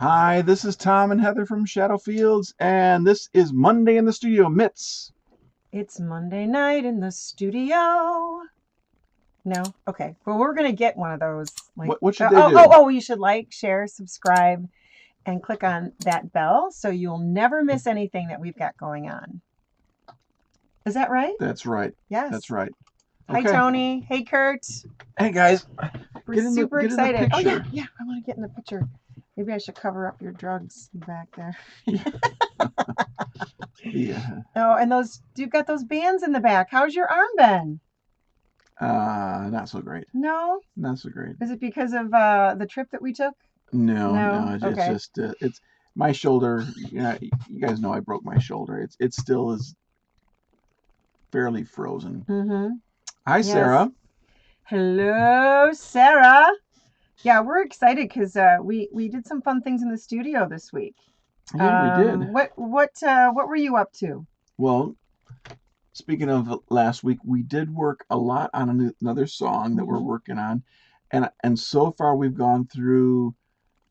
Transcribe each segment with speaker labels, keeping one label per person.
Speaker 1: Hi, this is Tom and Heather from Shadow Fields, and this is Monday in the Studio Mitts.
Speaker 2: It's Monday night in the studio. No? Okay. Well, we're going to get one of those.
Speaker 1: What should they do?
Speaker 2: You should like, share, subscribe, and click on that bell so you'll never miss anything that we've got going on. Is that right?
Speaker 1: That's right. That's
Speaker 2: Yes.
Speaker 1: right.
Speaker 2: Hi,
Speaker 1: Okay.
Speaker 2: Tony. Hey, Kurt.
Speaker 1: Hey guys,
Speaker 2: We're
Speaker 1: get in the
Speaker 2: super
Speaker 1: get in the
Speaker 2: excited. Oh, yeah.
Speaker 1: picture.
Speaker 2: Yeah. I want to get in the picture. Maybe I should cover up your drugs back there.
Speaker 1: Yeah.
Speaker 2: Oh, and you've got those bands in the back. How's your arm been?
Speaker 1: Not so great.
Speaker 2: No?
Speaker 1: Not so great.
Speaker 2: Is it because of the trip that we took?
Speaker 1: No,
Speaker 2: No?
Speaker 1: no. It's
Speaker 2: Okay.
Speaker 1: just it's my shoulder. You guys know I broke my shoulder. It still is fairly frozen.
Speaker 2: Mm-hmm.
Speaker 1: Hi,
Speaker 2: Yes.
Speaker 1: Sarah.
Speaker 2: Hello, Sarah. Yeah, we're excited because we did some fun things in the studio this week.
Speaker 1: Yeah, we did.
Speaker 2: What were you up to?
Speaker 1: Well, speaking of last week, we did work a lot on another song that we're
Speaker 2: Mm-hmm.
Speaker 1: working on, and so far we've gone through,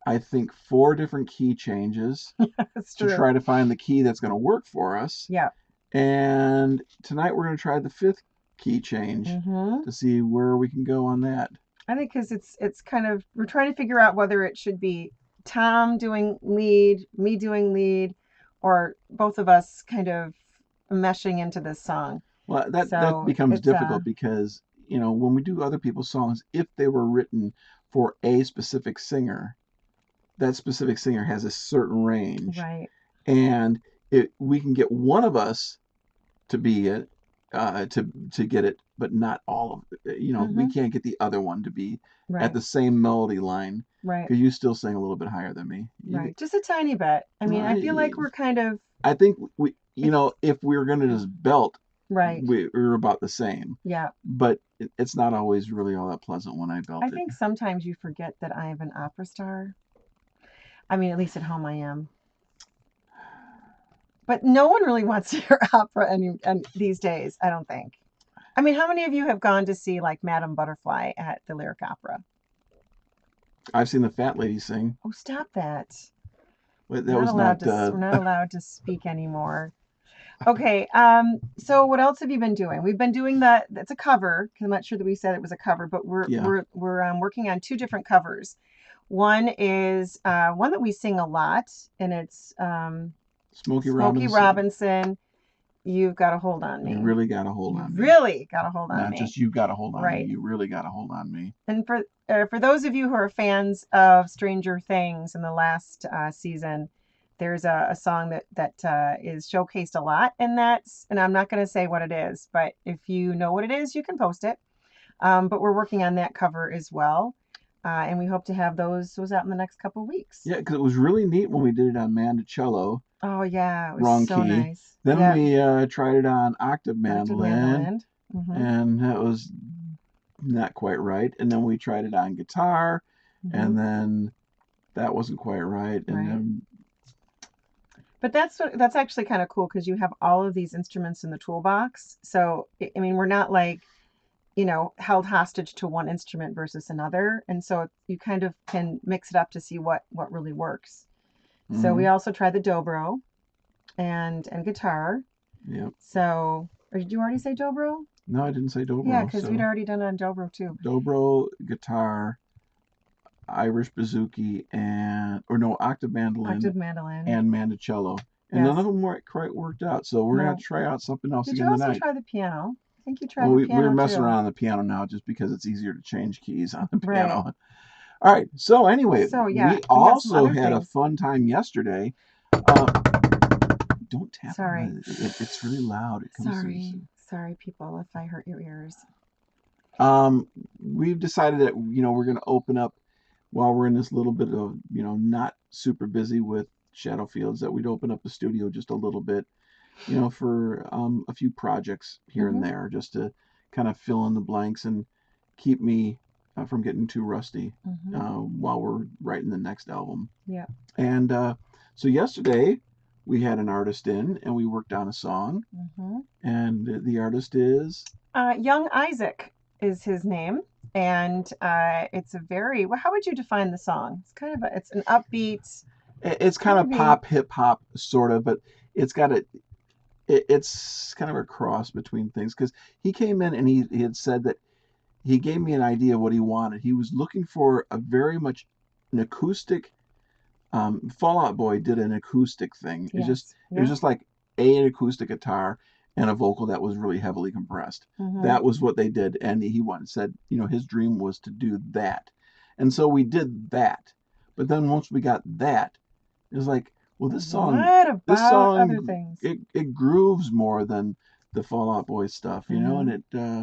Speaker 1: I think, four different key changes
Speaker 2: That's
Speaker 1: to
Speaker 2: true.
Speaker 1: try to find the key that's going to work for us.
Speaker 2: Yeah.
Speaker 1: And tonight we're going to try the fifth key change
Speaker 2: Mm-hmm.
Speaker 1: to see where we can go on that.
Speaker 2: I think because it's kind of we're trying to figure out whether it should be Tom doing lead, me doing lead, or both of us kind of meshing into this song.
Speaker 1: Well, that
Speaker 2: So
Speaker 1: becomes
Speaker 2: it's
Speaker 1: difficult because when we do other people's songs, if they were written for a specific singer, that specific singer has a certain range,
Speaker 2: right.
Speaker 1: and we can get one of us to be it, to get it, but not all of it. We
Speaker 2: Mm-hmm.
Speaker 1: can't get the other one to be at
Speaker 2: Right.
Speaker 1: the same melody line
Speaker 2: Right.
Speaker 1: because you still sing a little bit higher than me.
Speaker 2: Right. Just a tiny bit. I mean, I feel like
Speaker 1: I,
Speaker 2: we're kind of
Speaker 1: I think we,
Speaker 2: if
Speaker 1: if we were going to just belt,
Speaker 2: right.
Speaker 1: we're about the same.
Speaker 2: Yeah.
Speaker 1: But it's not always really all that pleasant when I belt
Speaker 2: I
Speaker 1: it.
Speaker 2: think sometimes you forget that I am an opera star. I mean, at least at home I am. But no one really wants to hear opera and these days, I don't think. I mean, how many of you have gone to see like Madame Butterfly at the Lyric Opera?
Speaker 1: I've seen the fat lady sing.
Speaker 2: Oh, stop that.
Speaker 1: That was not.
Speaker 2: We're not allowed to speak anymore. Okay, so what else have you been doing? We've been doing it's a cover, because I'm not sure that we said it was a cover, but
Speaker 1: Yeah,
Speaker 2: working on two different covers. One is one that we sing a lot, and it's
Speaker 1: Smokey
Speaker 2: Smokey
Speaker 1: Robinson.
Speaker 2: Robinson. You've got a hold on
Speaker 1: You
Speaker 2: me.
Speaker 1: really got a hold
Speaker 2: You
Speaker 1: on me.
Speaker 2: really got a hold on
Speaker 1: Not
Speaker 2: me.
Speaker 1: just you got a hold on me.
Speaker 2: Right.
Speaker 1: You really got a hold on me.
Speaker 2: And for those of you who are fans of Stranger Things in the last season, there's a song that is showcased a lot, and I'm not going to say what it is, but if you know what it is, you can post it. But we're working on that cover as well, and we hope to have those out in the next couple of weeks.
Speaker 1: Yeah, because it was really neat when we did it on Mandocello,
Speaker 2: Oh yeah, it was
Speaker 1: wrong
Speaker 2: so
Speaker 1: key.
Speaker 2: nice.
Speaker 1: Then
Speaker 2: Yep,
Speaker 1: we tried it on octave
Speaker 2: octave
Speaker 1: mandolin,
Speaker 2: mandolin. Mm-hmm.
Speaker 1: and that was not quite right. And then we tried it on guitar,
Speaker 2: Mm-hmm.
Speaker 1: and then that wasn't quite right. And
Speaker 2: Right.
Speaker 1: then
Speaker 2: But that's actually kind of cool because you have all of these instruments in the toolbox. So I mean, we're not like held hostage to one instrument versus another, and so you kind of can mix it up to see what really works. So we
Speaker 1: mm,
Speaker 2: also tried the dobro and guitar.
Speaker 1: yep.
Speaker 2: So, or did you already say dobro?
Speaker 1: No, I didn't say
Speaker 2: Yeah,
Speaker 1: dobro.
Speaker 2: because we'd
Speaker 1: So
Speaker 2: already done it on dobro too.
Speaker 1: dobro, guitar, Irish bouzouki, and or no, octave mandolin
Speaker 2: Octave mandolin.
Speaker 1: and mandocello. And none
Speaker 2: Yes.
Speaker 1: of them were quite worked out. So we're gonna
Speaker 2: No.
Speaker 1: try out something else
Speaker 2: Did you
Speaker 1: again
Speaker 2: also
Speaker 1: tonight.
Speaker 2: try the piano? I think you
Speaker 1: Well,
Speaker 2: tried the
Speaker 1: we're
Speaker 2: piano
Speaker 1: messing
Speaker 2: too.
Speaker 1: around on the piano now just because it's easier to change keys on the
Speaker 2: Right.
Speaker 1: piano. All right. So anyway,
Speaker 2: So yeah,
Speaker 1: we
Speaker 2: we have some
Speaker 1: also
Speaker 2: other
Speaker 1: had a
Speaker 2: things.
Speaker 1: fun time yesterday. Uh, don't tap on
Speaker 2: Sorry.
Speaker 1: it's really loud. It comes through.
Speaker 2: Sorry, people, if I hurt your ears.
Speaker 1: We've decided that we're going to open up while we're in this little bit of not super busy with Shadow Fields, that we'd open up the studio just a little bit, for a few projects here and
Speaker 2: Mm-hmm.
Speaker 1: there, just to kind of fill in the blanks and keep me from getting too rusty
Speaker 2: Mm-hmm.
Speaker 1: while we're writing the next album.
Speaker 2: Yeah.
Speaker 1: And so yesterday we had an artist in and we worked on a song,
Speaker 2: Mm-hmm.
Speaker 1: and the artist is
Speaker 2: Young Isaac is his name, and it's a very well. How would you define the song? It's kind of it's an upbeat.
Speaker 1: It's kind of
Speaker 2: Maybe.
Speaker 1: pop, hip hop, sort of, but it's got a it's kind of a cross between things because he came in and he had said that he gave me an idea of what he wanted. He was looking for a very much an acoustic. Fallout Boy did an acoustic thing.
Speaker 2: Yes.
Speaker 1: It was
Speaker 2: Yep.
Speaker 1: just like an acoustic guitar and a vocal that was really heavily compressed.
Speaker 2: Mm-hmm.
Speaker 1: That was what they did, and he wanted said, his dream was to do that, and so we did that. But then once we got that, it was like, well,
Speaker 2: What
Speaker 1: this
Speaker 2: about other
Speaker 1: song,
Speaker 2: things?
Speaker 1: it grooves more than the Fallout Boy stuff, and
Speaker 2: Mm-hmm.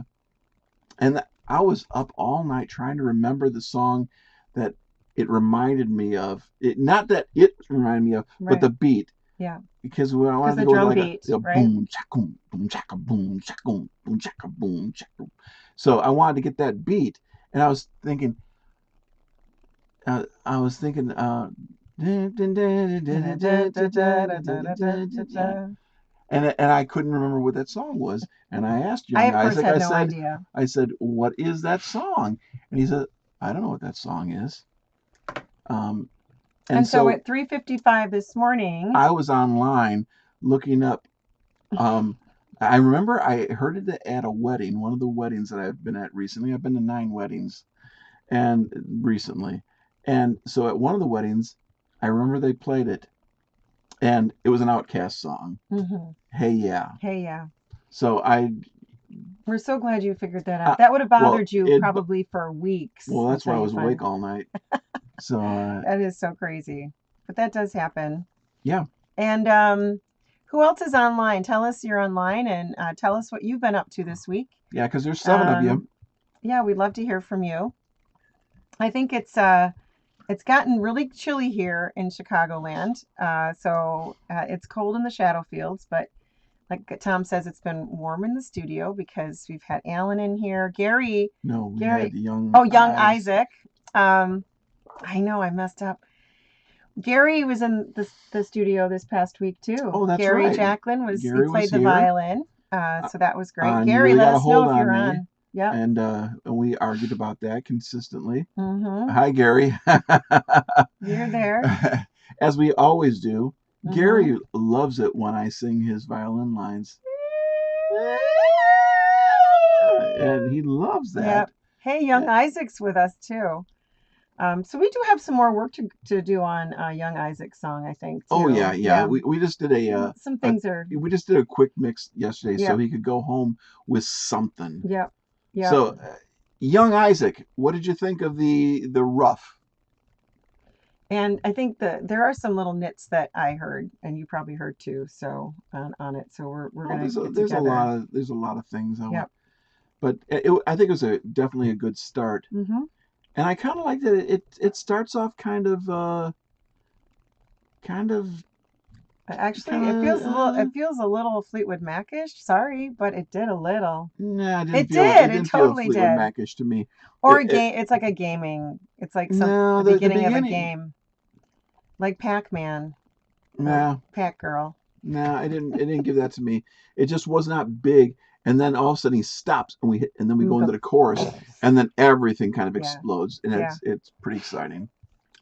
Speaker 1: I was up all night trying to remember the song that it reminded me of. It not that it reminded me of, but
Speaker 2: Right.
Speaker 1: the beat.
Speaker 2: Yeah.
Speaker 1: Because when I
Speaker 2: Because
Speaker 1: wanted to
Speaker 2: the
Speaker 1: go with
Speaker 2: drum
Speaker 1: like
Speaker 2: beat,
Speaker 1: a
Speaker 2: right?
Speaker 1: boom chaka boom chaka boom chaka boom chaka boom chaka. So I wanted to get that beat, and I was thinking, and I couldn't remember what that song was. And I asked
Speaker 2: I,
Speaker 1: young
Speaker 2: of course,
Speaker 1: Isaac.
Speaker 2: had no idea.
Speaker 1: I said, what is that song? And he said, I don't know what that song is. Um, and
Speaker 2: And so
Speaker 1: so
Speaker 2: at 3:55 this morning,
Speaker 1: I was online looking up. Um, I remember I heard it at a wedding, one of the weddings that I've been at recently. I've been to 9 weddings and recently, and so at one of the weddings, I remember they played it, and it was an Outcast song.
Speaker 2: hmm
Speaker 1: Hey, yeah.
Speaker 2: hey, yeah,
Speaker 1: So
Speaker 2: we're so glad you figured that out.
Speaker 1: I
Speaker 2: That would have
Speaker 1: well,
Speaker 2: bothered you
Speaker 1: it
Speaker 2: probably for weeks
Speaker 1: well, that's why
Speaker 2: until
Speaker 1: I
Speaker 2: you
Speaker 1: was awake
Speaker 2: find.
Speaker 1: all night. So
Speaker 2: That is so crazy, but that does happen.
Speaker 1: yeah,
Speaker 2: And who else is online? Tell us you're online and tell us what you've been up to this week.
Speaker 1: yeah, because there's 7 of you.
Speaker 2: Um, yeah, we'd love to hear from you. I think it's gotten really chilly here in Chicagoland. So it's cold in the shadow fields, but like Tom says, it's been warm in the studio because we've had Alan in here.
Speaker 1: No, we had
Speaker 2: Gary,
Speaker 1: young
Speaker 2: oh, young
Speaker 1: eyes.
Speaker 2: Isaac. Um, I know I messed up. Gary was in the studio this past week too.
Speaker 1: Oh, that's
Speaker 2: Gary
Speaker 1: right.
Speaker 2: Jacklin he
Speaker 1: Gary was
Speaker 2: played the
Speaker 1: here.
Speaker 2: violin.
Speaker 1: Uh,
Speaker 2: So that was great.
Speaker 1: and you
Speaker 2: Gary,
Speaker 1: really
Speaker 2: let
Speaker 1: got a
Speaker 2: us know
Speaker 1: hold
Speaker 2: if
Speaker 1: on
Speaker 2: you're
Speaker 1: me,
Speaker 2: on. Yep.
Speaker 1: and we argued about that consistently.
Speaker 2: Mm-hmm.
Speaker 1: Hi, Gary.
Speaker 2: You're there.
Speaker 1: As we always do.
Speaker 2: Mm-hmm.
Speaker 1: Gary loves it when I sing his violin lines, and he loves that.
Speaker 2: Yep. Hey, young Isaac's with us too. So we do have some more work to do on Young Isaac's song, I think,
Speaker 1: Oh yeah,
Speaker 2: too.
Speaker 1: yeah.
Speaker 2: Yeah.
Speaker 1: We just did
Speaker 2: Some
Speaker 1: a
Speaker 2: things are,
Speaker 1: we just did a quick mix yesterday, so
Speaker 2: yep,
Speaker 1: he could go home with something.
Speaker 2: yep, yep.
Speaker 1: So, young Isaac, what did you think of the rough?
Speaker 2: And I think there are some little nits that I heard, and you probably heard too. So on it. So we're
Speaker 1: Oh,
Speaker 2: gonna get together.
Speaker 1: there's a lot of things I want,
Speaker 2: Yep.
Speaker 1: but I think it was a definitely a good start,
Speaker 2: Mm-hmm.
Speaker 1: and I kind of like that it starts off kind of
Speaker 2: Actually,
Speaker 1: kind of
Speaker 2: it feels a little Fleetwood Macish. Sorry, but it did a little.
Speaker 1: nah,
Speaker 2: It did.
Speaker 1: it
Speaker 2: It
Speaker 1: didn't feel
Speaker 2: totally
Speaker 1: Fleetwood
Speaker 2: did.
Speaker 1: Macish to me.
Speaker 2: Or
Speaker 1: It,
Speaker 2: a
Speaker 1: it
Speaker 2: game. It's like a gaming. It's like
Speaker 1: no
Speaker 2: the
Speaker 1: the
Speaker 2: beginning of a
Speaker 1: beginning
Speaker 2: game, like Pac-Man or
Speaker 1: nah
Speaker 2: Pac-Girl.
Speaker 1: nah it didn't give that to me. It just was not big, and then all of a sudden he stops and then we go into the chorus, and then everything kind of
Speaker 2: Yeah,
Speaker 1: explodes, and
Speaker 2: yeah.
Speaker 1: it's pretty exciting.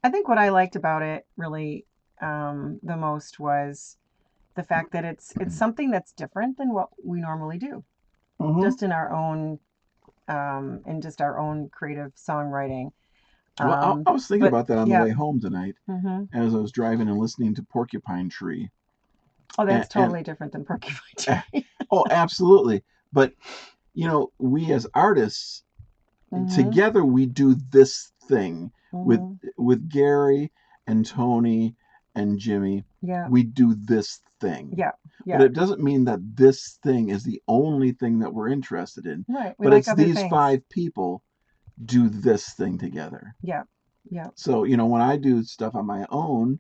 Speaker 2: I think what I liked about it really the most was the fact that it's something that's different than what we normally do,
Speaker 1: Hmm.
Speaker 2: just in our own in just our own creative songwriting.
Speaker 1: Well, I was thinking
Speaker 2: But
Speaker 1: about that on the
Speaker 2: yeah,
Speaker 1: way home tonight
Speaker 2: hmm
Speaker 1: as I was driving and listening to Porcupine Tree.
Speaker 2: oh, that's
Speaker 1: And
Speaker 2: totally different than Porcupine Tree.
Speaker 1: oh, absolutely. But we as artists
Speaker 2: hmm
Speaker 1: together we do this thing with
Speaker 2: hmm
Speaker 1: Gary and Tony and Jimmy.
Speaker 2: Yeah,
Speaker 1: We do this thing.
Speaker 2: yeah,
Speaker 1: But
Speaker 2: yeah.
Speaker 1: it doesn't mean that this thing is the only thing that we're interested in.
Speaker 2: Right. We
Speaker 1: But
Speaker 2: like
Speaker 1: it's
Speaker 2: other
Speaker 1: these
Speaker 2: things.
Speaker 1: 5 people do this thing together.
Speaker 2: Yeah, yeah,
Speaker 1: So, when I do stuff on my own,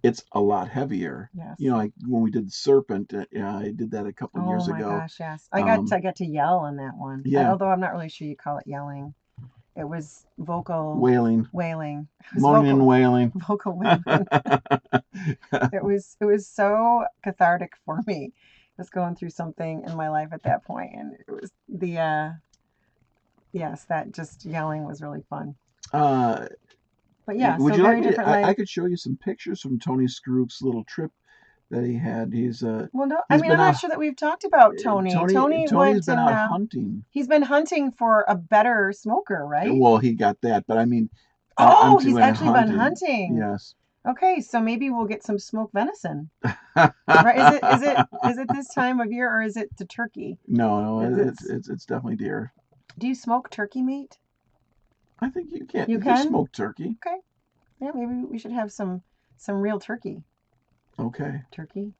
Speaker 1: it's a lot heavier.
Speaker 2: yes.
Speaker 1: Like when we did the Serpent, I did that a couple
Speaker 2: Oh
Speaker 1: years
Speaker 2: my
Speaker 1: ago.
Speaker 2: gosh, yes.
Speaker 1: Um,
Speaker 2: I got to yell on that one.
Speaker 1: yeah,
Speaker 2: Although I'm not really sure you call it yelling. It was vocal
Speaker 1: wailing,
Speaker 2: wailing. It was
Speaker 1: moaning and wailing.
Speaker 2: vocal wailing. It was so cathartic for me. I was going through something in my life at that point, and it was yes, that just yelling was really fun.
Speaker 1: uh,
Speaker 2: But yeah,
Speaker 1: Would
Speaker 2: so
Speaker 1: you like
Speaker 2: very
Speaker 1: me
Speaker 2: different
Speaker 1: I
Speaker 2: life.
Speaker 1: could show you some pictures from Tony Scrook's little trip that he had.
Speaker 2: Well, no, I
Speaker 1: He's
Speaker 2: mean, I'm
Speaker 1: been
Speaker 2: not
Speaker 1: out.
Speaker 2: sure that we've talked about Tony. Tony
Speaker 1: Tony's
Speaker 2: went
Speaker 1: been
Speaker 2: and
Speaker 1: out hunting.
Speaker 2: he's been hunting for a better smoker, right?
Speaker 1: Well, he got that, but I mean, I'm
Speaker 2: Oh,
Speaker 1: too
Speaker 2: he's
Speaker 1: into
Speaker 2: actually been
Speaker 1: hunting.
Speaker 2: hunting.
Speaker 1: Yes.
Speaker 2: Okay, so maybe we'll get some smoked venison. Right? Is it this time of year or is it the turkey?
Speaker 1: No,
Speaker 2: Is it's
Speaker 1: it's definitely deer.
Speaker 2: Do you smoke turkey meat?
Speaker 1: I think you can't.
Speaker 2: You
Speaker 1: There's
Speaker 2: can?
Speaker 1: smoked turkey.
Speaker 2: Okay. Yeah, maybe we should have some real turkey.
Speaker 1: Okay.
Speaker 2: Turkey.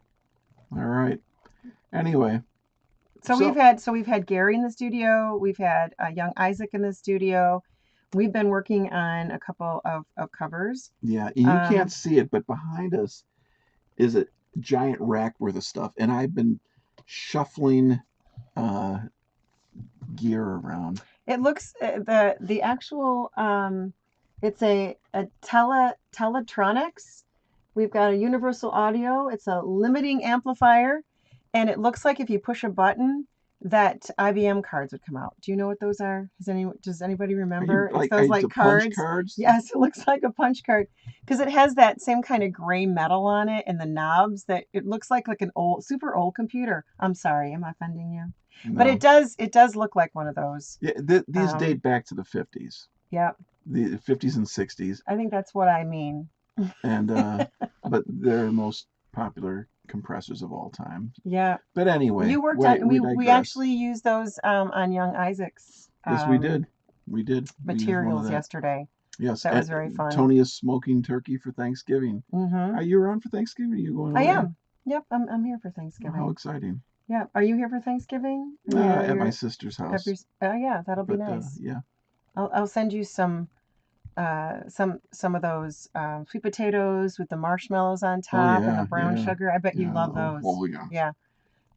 Speaker 1: All right. Anyway,
Speaker 2: So we've
Speaker 1: so
Speaker 2: had so we've had Gary in the studio. We've had young Isaac in the studio. We've been working on a couple of covers.
Speaker 1: yeah, and you can't
Speaker 2: Um,
Speaker 1: see it, but behind us is a giant rack worth of stuff, and I've been shuffling uh, gear around.
Speaker 2: it looks the actual it's a Teletronics. We've got a universal audio. It's a limiting amplifier, and it looks like if you push a button, that IBM cards would come out. Do you know what those are? Does anybody
Speaker 1: Are you
Speaker 2: remember? It's
Speaker 1: like
Speaker 2: those
Speaker 1: the
Speaker 2: like
Speaker 1: punch
Speaker 2: cards.
Speaker 1: cards?
Speaker 2: Yes, it looks like a punch card because it has that same kind of gray metal on it and the knobs that it looks like an old, super old computer. I'm sorry, am I offending you? But
Speaker 1: No.
Speaker 2: it does look like one of those.
Speaker 1: Yeah, these
Speaker 2: Um,
Speaker 1: date back to the 50s,
Speaker 2: yeah,
Speaker 1: the 50s and 60s,
Speaker 2: I think that's what I mean.
Speaker 1: and but they're most popular compressors of all time.
Speaker 2: Yeah.
Speaker 1: But anyway,
Speaker 2: You worked on
Speaker 1: we
Speaker 2: we
Speaker 1: digress.
Speaker 2: actually used those on young Isaac's
Speaker 1: Yes, we did. We did. We used one of
Speaker 2: materials
Speaker 1: that.
Speaker 2: yesterday.
Speaker 1: Yes,
Speaker 2: That was
Speaker 1: and
Speaker 2: very fun.
Speaker 1: Tony is smoking turkey for Thanksgiving.
Speaker 2: Mm-hmm.
Speaker 1: Are you around for Thanksgiving? Are you going
Speaker 2: I
Speaker 1: away?
Speaker 2: am. Yep, I'm here for
Speaker 1: Oh, how
Speaker 2: Thanksgiving.
Speaker 1: exciting!
Speaker 2: Yeah. Are you here for Thanksgiving?
Speaker 1: At my sister's
Speaker 2: At your
Speaker 1: house.
Speaker 2: oh yeah, that'll be
Speaker 1: But
Speaker 2: nice.
Speaker 1: yeah.
Speaker 2: I'll send you some of those sweet potatoes with the marshmallows on
Speaker 1: Oh
Speaker 2: top and the
Speaker 1: yeah,
Speaker 2: brown
Speaker 1: yeah,
Speaker 2: sugar. I bet you
Speaker 1: yeah.
Speaker 2: love
Speaker 1: Oh
Speaker 2: those.
Speaker 1: yeah.
Speaker 2: Yeah.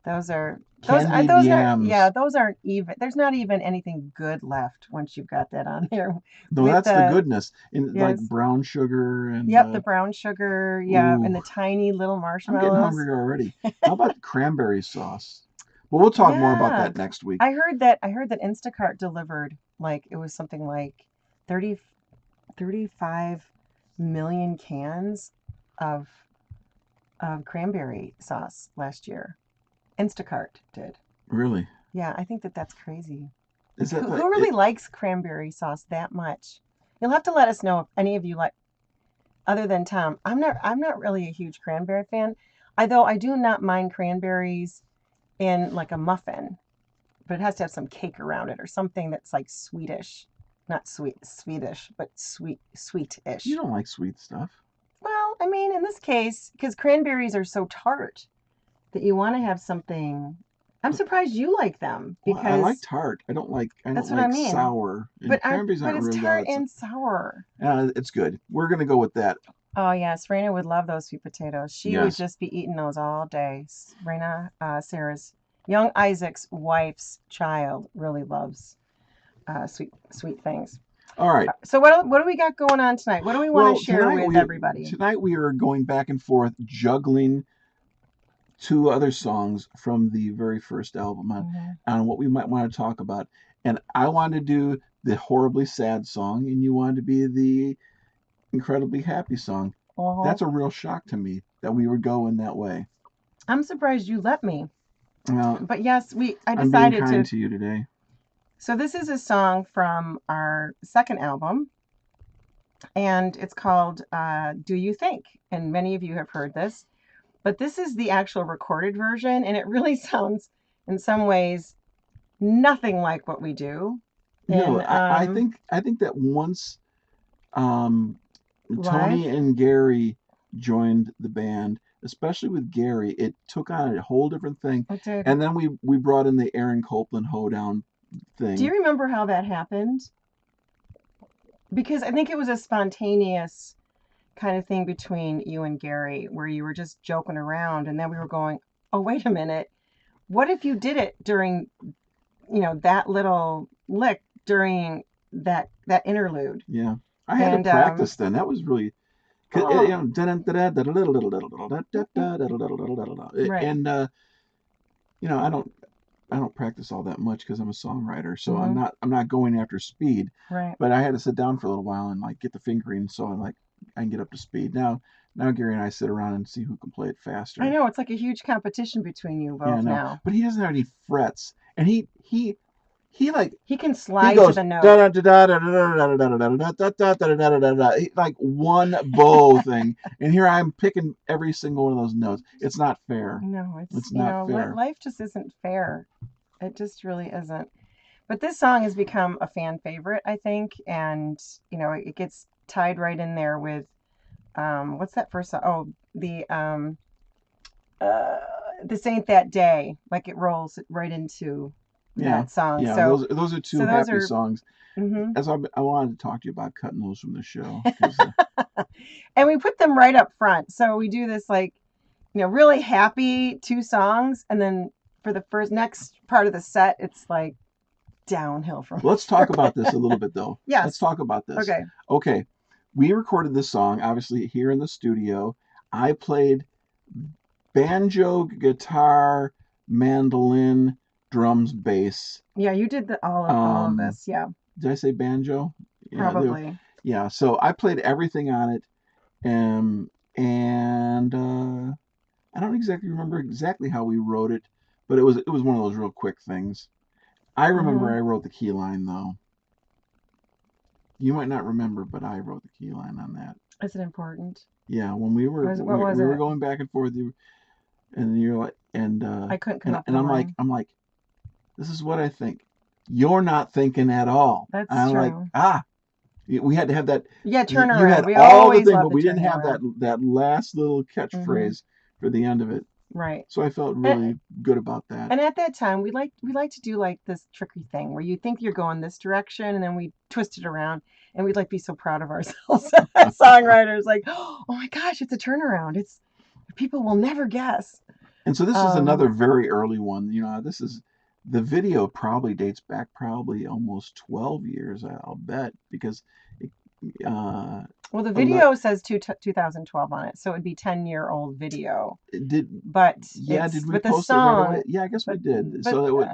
Speaker 1: Candied
Speaker 2: Those are yeah,
Speaker 1: yams.
Speaker 2: those aren't even there's not even anything good left once you've got that on there
Speaker 1: No,
Speaker 2: with
Speaker 1: that's the
Speaker 2: the
Speaker 1: goodness. And like
Speaker 2: yes.
Speaker 1: brown sugar and
Speaker 2: Yep, the brown sugar, yeah,
Speaker 1: ooh,
Speaker 2: and the tiny little
Speaker 1: I'm getting
Speaker 2: marshmallows.
Speaker 1: hungry already. How about cranberry sauce? Well, we'll talk more about
Speaker 2: Yeah.
Speaker 1: that next week.
Speaker 2: I heard that Instacart delivered like it was something like 30 35 million cans of cranberry sauce last year. Instacart did.
Speaker 1: Really?
Speaker 2: Yeah, I think that that's crazy.
Speaker 1: Is
Speaker 2: Like,
Speaker 1: that
Speaker 2: who
Speaker 1: like
Speaker 2: really
Speaker 1: it?
Speaker 2: likes cranberry sauce that much? You'll have to let us know if any of you like, other than Tom. I'm not really a huge cranberry fan. Though I do not mind cranberries in like a muffin, but it has to have some cake around it or something that's like Swedish. Not Swedish, but
Speaker 1: You
Speaker 2: sweetish.
Speaker 1: don't like sweet stuff.
Speaker 2: Well, I mean, in this case, because cranberries are so tart that you want to have something. I'm surprised you like them
Speaker 1: Well, I like
Speaker 2: because
Speaker 1: tart. I don't
Speaker 2: that's what I
Speaker 1: like
Speaker 2: mean.
Speaker 1: sour, and
Speaker 2: But
Speaker 1: cranberries aren't
Speaker 2: it's
Speaker 1: really all
Speaker 2: tart
Speaker 1: that.
Speaker 2: and sour.
Speaker 1: It's good. We're gonna go with that.
Speaker 2: Oh yes, Raina would love those sweet potatoes. She would
Speaker 1: Yes.
Speaker 2: just be eating those all day. Raina, Sarah's young Isaac's wife's child, really loves sweet things.
Speaker 1: All right.
Speaker 2: So what do we got going on tonight? What do we want to
Speaker 1: Well,
Speaker 2: share with everybody?
Speaker 1: tonight we are going back and forth juggling two other songs from the very first album
Speaker 2: Hmm.
Speaker 1: on what we might want to talk about. And I wanted to do the horribly sad song, and you wanted to be the incredibly happy song.
Speaker 2: Uh-huh.
Speaker 1: That's a real shock to me that we would go in that way.
Speaker 2: I'm surprised you let me.
Speaker 1: Well,
Speaker 2: But yes, I
Speaker 1: I'm being
Speaker 2: decided
Speaker 1: kind
Speaker 2: to.
Speaker 1: to you today.
Speaker 2: So this is a song from our second album, and it's called "Do You Think?" And many of you have heard this, but this is the actual recorded version, and it really sounds, in some ways, nothing like what we do.
Speaker 1: No,
Speaker 2: And
Speaker 1: I think that once um,
Speaker 2: live,
Speaker 1: Tony and Gary joined the band, especially with Gary, it took on a whole different thing.
Speaker 2: it did.
Speaker 1: And then we brought in the Aaron Copland hoedown
Speaker 2: Do you
Speaker 1: thing.
Speaker 2: remember how that happened? Because I think it was a spontaneous kind of thing between you and Gary, where you were just joking around, and then we were going, "Oh, wait a minute! What if you did it during, that little lick during that interlude?"
Speaker 1: Yeah, I had to
Speaker 2: And
Speaker 1: practice then. That was really, you
Speaker 2: oh,
Speaker 1: know,
Speaker 2: right.
Speaker 1: and you know, I don't. don't practice all that much because I'm a songwriter, so
Speaker 2: Mm-hmm.
Speaker 1: I'm not going after speed.
Speaker 2: Right.
Speaker 1: But I had to sit down for a little while and like get the fingering so I can get up to speed. Now Gary and I sit around and see who can play it
Speaker 2: I
Speaker 1: faster.
Speaker 2: know it's like a huge competition between you
Speaker 1: Yeah,
Speaker 2: both
Speaker 1: no,
Speaker 2: now.
Speaker 1: but he doesn't have any frets, and he like
Speaker 2: He can
Speaker 1: he
Speaker 2: slide to
Speaker 1: goes
Speaker 2: the note.
Speaker 1: da da da da da da da da da da da da da da da da da like one bow thing, and here I'm picking every single one of those notes. It's not fair.
Speaker 2: No, it's,
Speaker 1: It's not fair.
Speaker 2: life just isn't fair. It just really isn't. But this song has become a fan favorite, I think, and it gets tied right in there with what's that first song? Oh, uh, "This Ain't That Day." Like it rolls right into
Speaker 1: Yeah,
Speaker 2: that song.
Speaker 1: yeah.
Speaker 2: So,
Speaker 1: Those are two
Speaker 2: those
Speaker 1: happy
Speaker 2: are.
Speaker 1: songs.
Speaker 2: Hmm.
Speaker 1: As I wanted to talk to you about cutting those from the show because
Speaker 2: And we put them right up front. So we do this like, really happy two songs, and then for the first next part of the set, it's like downhill from
Speaker 1: let's
Speaker 2: there.
Speaker 1: talk about this a little bit though. Let's
Speaker 2: Yes.
Speaker 1: talk about this.
Speaker 2: Okay.
Speaker 1: Okay, we recorded this song obviously here in the studio. I played banjo, guitar, mandolin, drums, bass.
Speaker 2: Yeah, you did all of
Speaker 1: Um,
Speaker 2: this. Yeah,
Speaker 1: did I say banjo? Yeah,
Speaker 2: probably.
Speaker 1: yeah. So I played everything on it, and I don't exactly remember exactly how we wrote it, but it was one of those real quick things. I remember
Speaker 2: Hmm.
Speaker 1: I wrote the key line though. You might not remember, but I wrote the key line on that.
Speaker 2: Is it important?
Speaker 1: Yeah, when
Speaker 2: What was
Speaker 1: we were
Speaker 2: it?
Speaker 1: going back and forth, and you're like,
Speaker 2: I couldn't come up with
Speaker 1: and
Speaker 2: a line.
Speaker 1: I'm like, this is what I think. You're not thinking at all. And
Speaker 2: That's
Speaker 1: I'm like,
Speaker 2: true.
Speaker 1: we had to have that.
Speaker 2: Yeah,
Speaker 1: You
Speaker 2: turnaround.
Speaker 1: had
Speaker 2: We
Speaker 1: all the
Speaker 2: always
Speaker 1: thing,
Speaker 2: love
Speaker 1: but
Speaker 2: the
Speaker 1: we didn't
Speaker 2: turning
Speaker 1: have
Speaker 2: around.
Speaker 1: that last little
Speaker 2: Hmm.
Speaker 1: catchphrase for the end of it.
Speaker 2: Right.
Speaker 1: So I felt
Speaker 2: And,
Speaker 1: really good about that.
Speaker 2: and at that time, we like to do like this tricky thing where you think you're going this direction, and then we twist it around, and we'd like be so proud of ourselves as songwriters. Like, oh my gosh, it's a turnaround. It's people will never guess.
Speaker 1: And so this is
Speaker 2: Um,
Speaker 1: another very early one. This is the video probably dates back probably almost 12 years, I'll bet, because it, uh,
Speaker 2: well, the
Speaker 1: ele-
Speaker 2: video says 2012 on it, so it'd be 10-year-old video.
Speaker 1: it did
Speaker 2: But
Speaker 1: yeah,
Speaker 2: it's
Speaker 1: did we
Speaker 2: but the
Speaker 1: post it right away?
Speaker 2: song,
Speaker 1: Yeah, I guess we
Speaker 2: but
Speaker 1: did.
Speaker 2: but
Speaker 1: So it would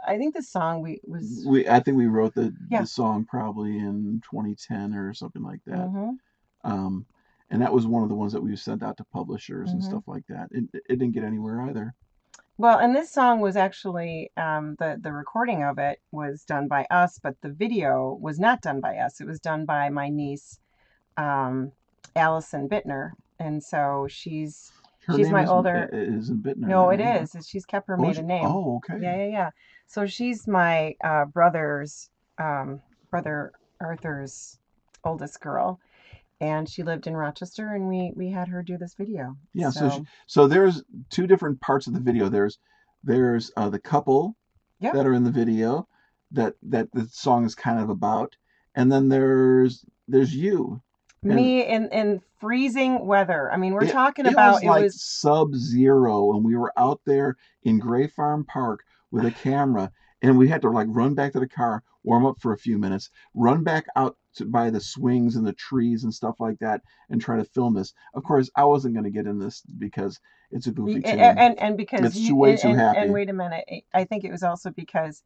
Speaker 2: I think the song we was
Speaker 1: we I think we wrote
Speaker 2: yeah.
Speaker 1: the song probably in 2010 or something like that.
Speaker 2: Mhm.
Speaker 1: Um, and that was one of the ones that we sent out to publishers and
Speaker 2: Mhm.
Speaker 1: stuff like that. It didn't get anywhere either.
Speaker 2: Well, and this song was actually the recording of it was done by us, but the video was not done by us. It was done by my niece, um, Allison Bittner, and so
Speaker 1: Her
Speaker 2: she's
Speaker 1: name
Speaker 2: my older.
Speaker 1: isn't Bittner
Speaker 2: No,
Speaker 1: then
Speaker 2: it
Speaker 1: anymore.
Speaker 2: is. She's kept her maiden name.
Speaker 1: Okay.
Speaker 2: Yeah, yeah, yeah. So she's my brother Arthur's oldest girl, and she lived in Rochester, and we had her do this video.
Speaker 1: Yeah,
Speaker 2: So
Speaker 1: so there's two different parts of the video. There's the couple
Speaker 2: yep.
Speaker 1: that are in the video that the song is kind of about, and then there's you, and
Speaker 2: Me in freezing weather. I mean, we're
Speaker 1: it
Speaker 2: talking
Speaker 1: it was
Speaker 2: about it
Speaker 1: like
Speaker 2: was
Speaker 1: sub-zero, and we were out there in Gray Farm Park with a camera, and we had to like run back to the car, warm up for a few minutes, run back out by the swings and the trees and stuff like that, and try to film this. Of course, I wasn't going to get in this because it's a goofy tune.
Speaker 2: and because
Speaker 1: It's too way too
Speaker 2: and
Speaker 1: happy.
Speaker 2: wait a minute. I think it was also because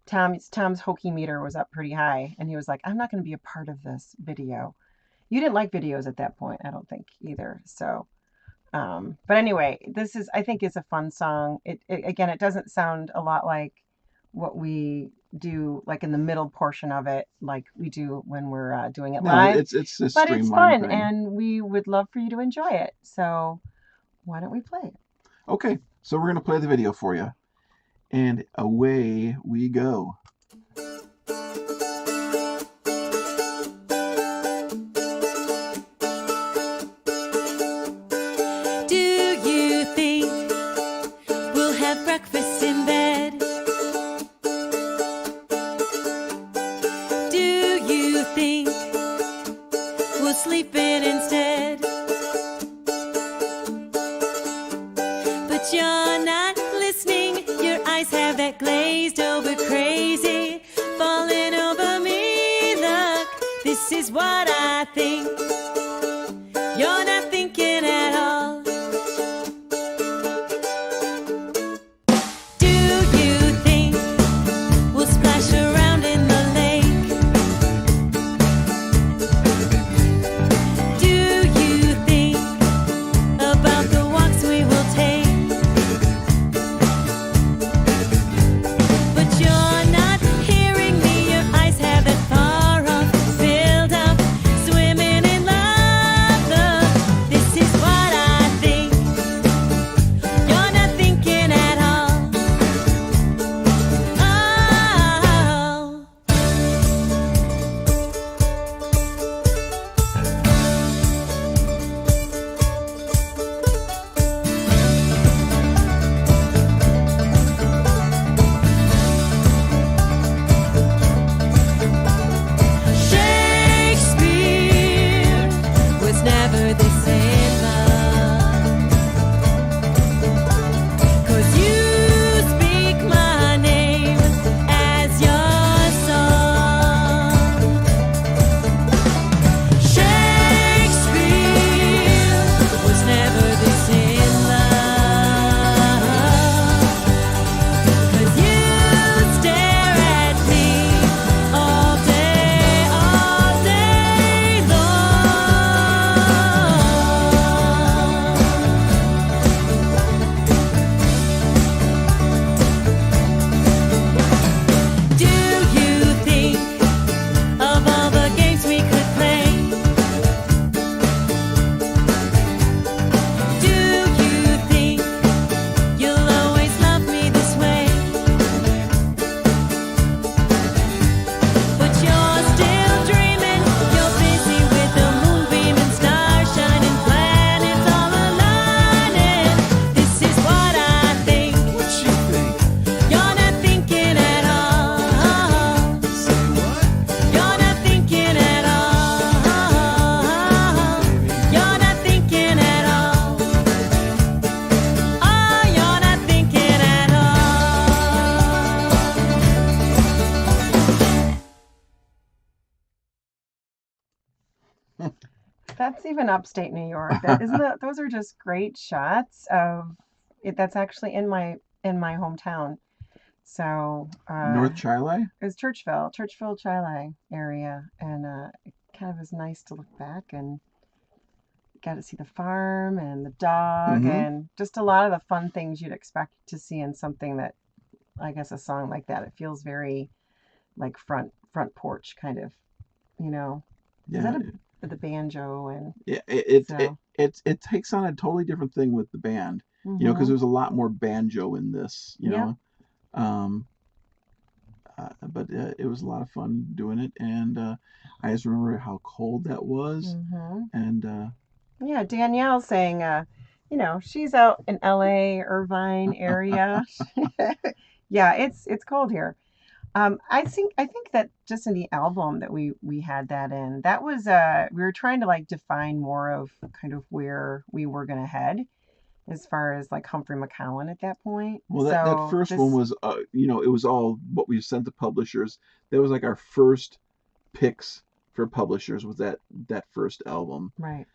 Speaker 2: Tom's Hokey meter was up pretty high, and he was like, "I'm not going to be a part of this video." You didn't like videos at that point, I don't think either. So, but anyway, I think is a fun song. It again, it doesn't sound a lot like what we do like in the middle portion of it, like we do when we're doing it
Speaker 1: No,
Speaker 2: live.
Speaker 1: it's a
Speaker 2: But it's
Speaker 1: streamlined
Speaker 2: fun,
Speaker 1: thing.
Speaker 2: and we would love for you to enjoy it. So why don't we play it?
Speaker 1: Okay, so we're gonna play the video for you, and away we go.
Speaker 3: Do you think we'll have breakfast in bed? Do you think we'll sleep in instead? But you're not listening. Your eyes have that glazed over crazy falling over me. Look, this is what I think. You're not thinking at all. Do you think
Speaker 2: That's even upstate New York. That isn't that those are just great shots of it. That's actually in my hometown. So
Speaker 1: North Chile?
Speaker 2: it was Churchville, Chile area, and it kind of is nice to look back and got to see the farm and the dog
Speaker 1: Mm-hmm.
Speaker 2: and just a lot of the fun things you'd expect to see in something that, I guess, a song like that. It feels very like front porch kind of, you know. Is
Speaker 1: Yeah.
Speaker 2: that the banjo and
Speaker 1: Yeah, it it,
Speaker 2: so?
Speaker 1: it it takes on a totally different thing with the band, because
Speaker 2: Mm-hmm.
Speaker 1: there's a lot more banjo in this,
Speaker 2: Yep.
Speaker 1: um, but it was a lot of fun doing it, and I just remember how cold that was,
Speaker 2: Mm-hmm.
Speaker 1: and
Speaker 2: Yeah, Danielle saying, she's out in LA, Irvine area. Yeah, it's cold here. I think that just in the album that we had that in, that was we were trying to like define more of kind of where we were gonna head as far as like Humphrey McCowan at that point.
Speaker 1: well, that
Speaker 2: So
Speaker 1: first one
Speaker 2: this
Speaker 1: was, it was all what we sent to publishers. That was like our first picks for publishers, was that first album.
Speaker 2: right.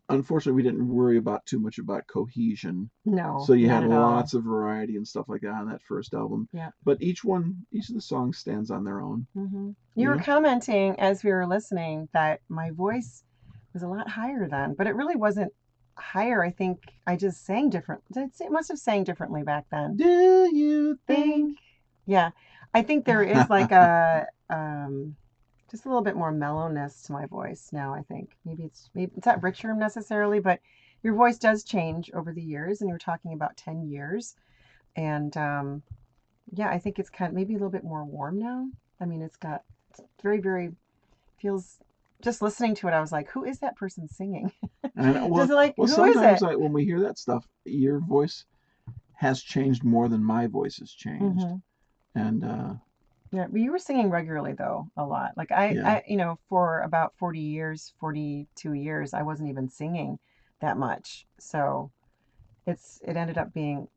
Speaker 1: Unfortunately, we didn't worry about too much about cohesion.
Speaker 2: No,
Speaker 1: So you
Speaker 2: not
Speaker 1: had
Speaker 2: at all.
Speaker 1: lots of variety and stuff like that on that first album.
Speaker 2: Yeah.
Speaker 1: But each of the songs stands on their own,
Speaker 2: You
Speaker 1: you
Speaker 2: were
Speaker 1: know?
Speaker 2: commenting as we were listening that my voice was a lot higher then, but it really wasn't higher. I think I just sang different. It must have sang differently back then.
Speaker 1: Do you
Speaker 2: Think,
Speaker 1: think?
Speaker 2: yeah, I think there is like a just a little bit more mellowness to my voice now. I think maybe it's not richer necessarily, but your voice does change over the years, and you're talking about 10 years, and yeah, I think it's kind of maybe a little bit more warm now. I mean, it's very, very feels. Just listening to it, I was like, "Who is that person singing?"
Speaker 1: And
Speaker 2: Just like,
Speaker 1: well,
Speaker 2: who is
Speaker 1: sometimes
Speaker 2: it?
Speaker 1: when we hear that stuff, your voice has changed more than my voice has changed.
Speaker 2: Hmm.
Speaker 1: And
Speaker 2: Yeah, but you were singing regularly though, a lot. Like
Speaker 1: yeah,
Speaker 2: for about 40 years, 42 years, I wasn't even singing that much. So it ended up being,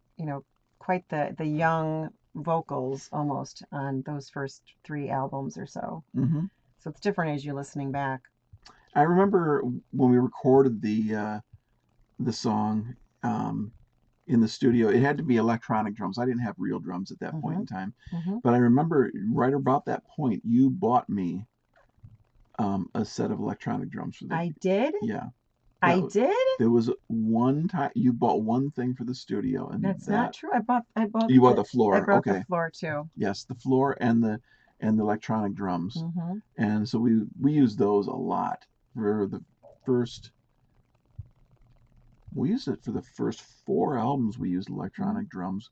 Speaker 2: quite the young vocals almost on those first three albums or so.
Speaker 1: hmm
Speaker 2: So it's different as you're listening back.
Speaker 1: I remember when we recorded the song, um, in the studio. It had to be electronic drums. I didn't have real drums at that point
Speaker 2: Hmm.
Speaker 1: in time.
Speaker 2: Hmm.
Speaker 1: But I remember right about that point, you bought me a set of electronic drums for the
Speaker 2: I did.
Speaker 1: yeah.
Speaker 2: I
Speaker 1: That
Speaker 2: did.
Speaker 1: there was one time you bought one thing for the studio, and
Speaker 2: That's not
Speaker 1: that
Speaker 2: true. I bought
Speaker 1: you bought
Speaker 2: the
Speaker 1: the
Speaker 2: I
Speaker 1: floor.
Speaker 2: brought the
Speaker 1: Okay,
Speaker 2: floor too.
Speaker 1: yes, the floor and the electronic drums,
Speaker 2: Hmm.
Speaker 1: and so we used those a lot for the first. We used it for the first four albums. We used
Speaker 2: Hmm.
Speaker 1: electronic drums,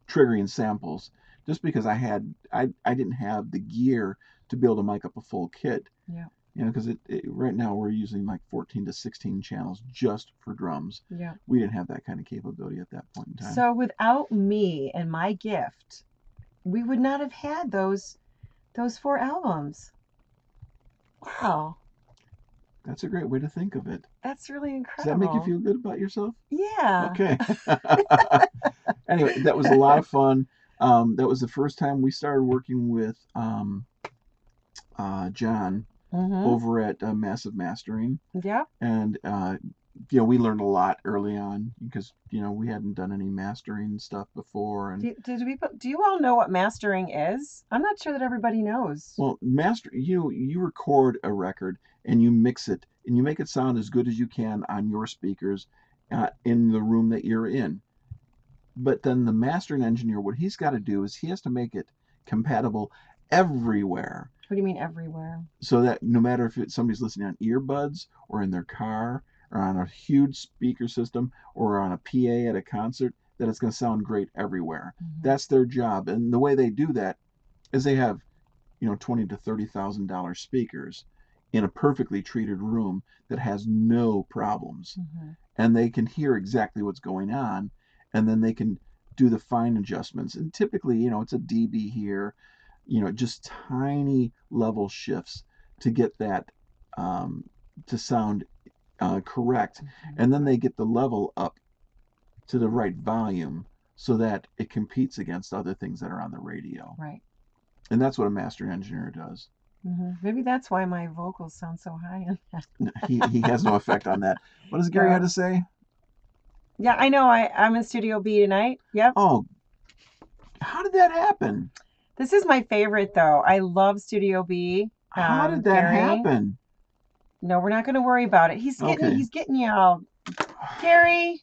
Speaker 1: triggering samples, just because I didn't have the gear to be able to mic up a full kit,
Speaker 2: Yeah.
Speaker 1: because right now we're using like 14 to 16 channels just for drums.
Speaker 2: Yeah.
Speaker 1: We didn't have that kind of capability at that point in time.
Speaker 2: So without me and my gift, we would not have had those four albums. Wow,
Speaker 1: That's a great way to think of it.
Speaker 2: that's really
Speaker 1: Does that make you
Speaker 2: incredible.
Speaker 1: feel good about yourself?
Speaker 2: Yeah.
Speaker 1: Okay. Anyway, that was a lot of fun. That was the first time we started working with John
Speaker 2: Mm-hmm.
Speaker 1: over at Massive Mastering,
Speaker 2: Yep.
Speaker 1: and we learned a lot early on because we hadn't done any mastering stuff before, and
Speaker 2: Do you all know what mastering is? I'm not sure that everybody knows.
Speaker 1: well, you record a record and you mix it and you make it sound as good as you can on your speakers, in the room that you're in. But then the mastering engineer, what he's got to do is he has to make it compatible everywhere,
Speaker 2: What do you mean everywhere?
Speaker 1: so that no matter if somebody's listening on earbuds or in their car or on a huge speaker system or on a PA at a concert, that it's going to sound great everywhere.
Speaker 2: Hmm.
Speaker 1: That's their job, and the way they do that is they have $20 to $30,000 speakers in a perfectly treated room that has no problems,
Speaker 2: Hmm.
Speaker 1: and they can hear exactly what's going on, and then they can do the fine adjustments. And typically, it's a dB here, just tiny level shifts to get that, um, to sound correct,
Speaker 2: Hmm.
Speaker 1: and then they get the level up to the right volume so that it competes against other things that are on the radio.
Speaker 2: Right.
Speaker 1: And that's what a mastering engineer does.
Speaker 2: Maybe that's why my vocals sound so high in that.
Speaker 1: He has no effect on that. What does Gary have
Speaker 2: No.
Speaker 1: to say?
Speaker 2: Yeah, I know. I'm in Studio B tonight. Yep.
Speaker 1: Oh, how did that happen?
Speaker 2: This is my favorite, though. I love Studio B.
Speaker 1: How did that
Speaker 2: Gary.
Speaker 1: happen?
Speaker 2: No, we're not going to worry about it. He's
Speaker 1: Okay.
Speaker 2: getting you all. Gary.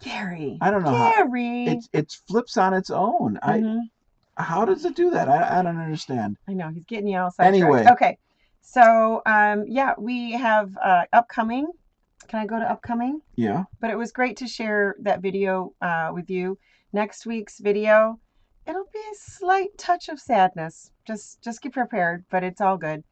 Speaker 1: I don't know how.
Speaker 2: Gary.
Speaker 1: It flips on its own. How does it do that? I don't understand.
Speaker 2: I know he's getting you all sidetracked.
Speaker 1: Anyway.
Speaker 2: Okay. So yeah, we have upcoming. Can I go to upcoming?
Speaker 1: Yeah.
Speaker 2: But it was great to share that video with you. Next week's video, it'll be a slight touch of sadness. Just get prepared, but it's all good.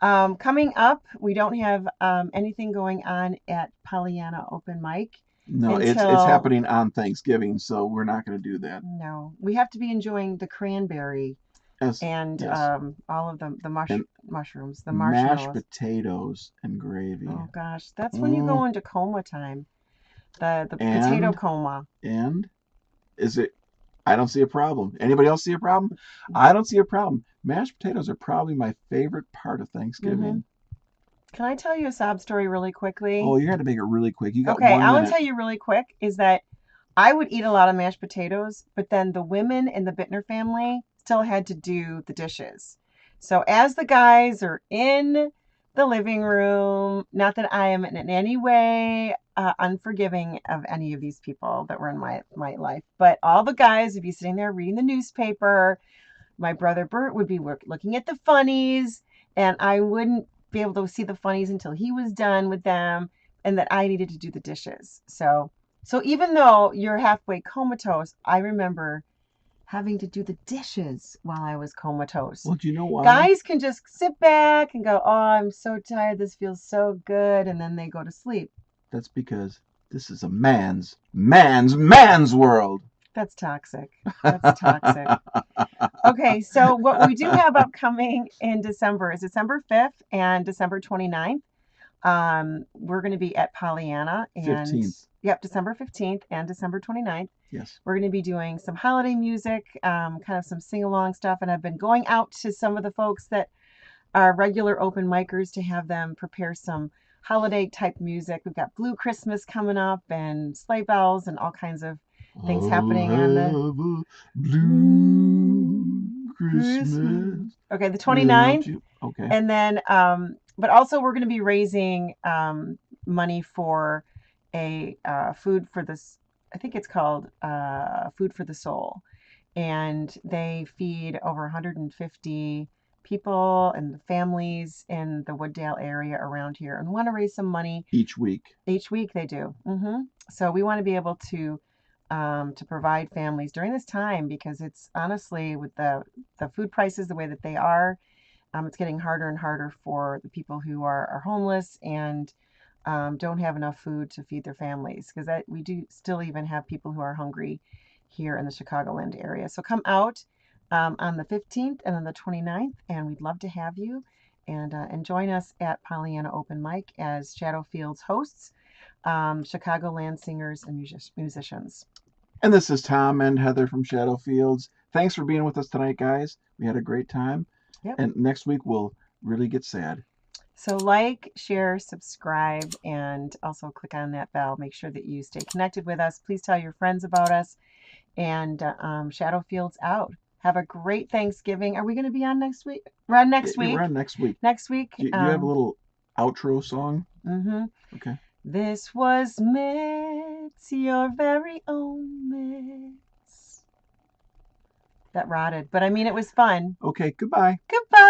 Speaker 2: Coming up, we don't have anything going on at Pollyanna Open Mic.
Speaker 1: No, it's happening on Thanksgiving, so we're not going to do that.
Speaker 2: No, we have to be enjoying the cranberry and all of the mushrooms, the marshmallows.
Speaker 1: Mashed potatoes and gravy.
Speaker 2: Oh gosh, that's when you go into coma time. The potato coma.
Speaker 1: And is it? I don't see a problem. Anybody else see a problem? I don't see a problem. Mashed potatoes are probably my favorite part of Thanksgiving.
Speaker 2: Can I tell you a sob story really quickly?
Speaker 1: Oh, you're going to make it really quick. You got
Speaker 2: okay,
Speaker 1: 1 minute.
Speaker 2: I want to tell you really quick is that I would eat a lot of mashed potatoes, but then the women in the Bittner family still had to do the dishes. So as the guys are in the living room, not that I am in any way unforgiving of any of these people that were in my life, but all the guys would be sitting there reading the newspaper. My brother Bert would be looking at the funnies, and I wouldn't be able to see the funnies until he was done with them, and that I needed to do the dishes. So even though you're halfway comatose, I remember having to do the dishes while I was comatose.
Speaker 1: Well, do you know why?
Speaker 2: Guys can just sit back and go, "Oh, I'm so tired. This feels so good," and then they go to sleep.
Speaker 1: That's because this is a man's world.
Speaker 2: That's toxic. That's toxic. Okay, so what we do have upcoming in December is December 5th and December 29th. We're going to be at Pollyanna. And
Speaker 1: 15th.
Speaker 2: Yep, December 15th and December 29th.
Speaker 1: Yes.
Speaker 2: We're going to be doing some holiday music, kind of some sing-along stuff. And I've been going out to some of the folks that are regular open micers to have them prepare some holiday type music. We've got Blue Christmas coming up and sleigh bells and all kinds of things happening on the
Speaker 1: Blue Christmas.
Speaker 2: Okay, the 29th.
Speaker 1: Okay.
Speaker 2: And then, but also we're going to be raising money for a food for this. I think it's called Food for the Soul, and they feed over 150 people and families in the Wooddale area around here, and want to raise some money
Speaker 1: each week.
Speaker 2: Each week they do. So we want to be able to provide families during this time, because it's honestly, with the food prices the way that they are, it's getting harder and harder for the people who are homeless and don't have enough food to feed their families, because we do still even have people who are hungry here in the Chicagoland area. So come out on the 15th and on the 29th, and we'd love to have you, and join us at Pollyanna Open Mic as Shadowfields hosts, Chicagoland singers and musicians.
Speaker 1: And this is Tom and Heather from Shadowfields. Thanks for being with us tonight, guys. We had a great time.
Speaker 2: Yep.
Speaker 1: And next week we'll really get sad.
Speaker 2: So like, share, subscribe, and also click on that bell. Make sure that you stay connected with us. Please tell your friends about us. And Shadowfields out. Have a great Thanksgiving. Are we going to be on next week? We're on next week.
Speaker 1: We're on next week.
Speaker 2: Next week.
Speaker 1: Do you have a little outro song? Okay.
Speaker 2: This was Mitz, your very own Mitz. That rotted, but I mean, it was fun.
Speaker 1: Okay, goodbye.
Speaker 2: Goodbye.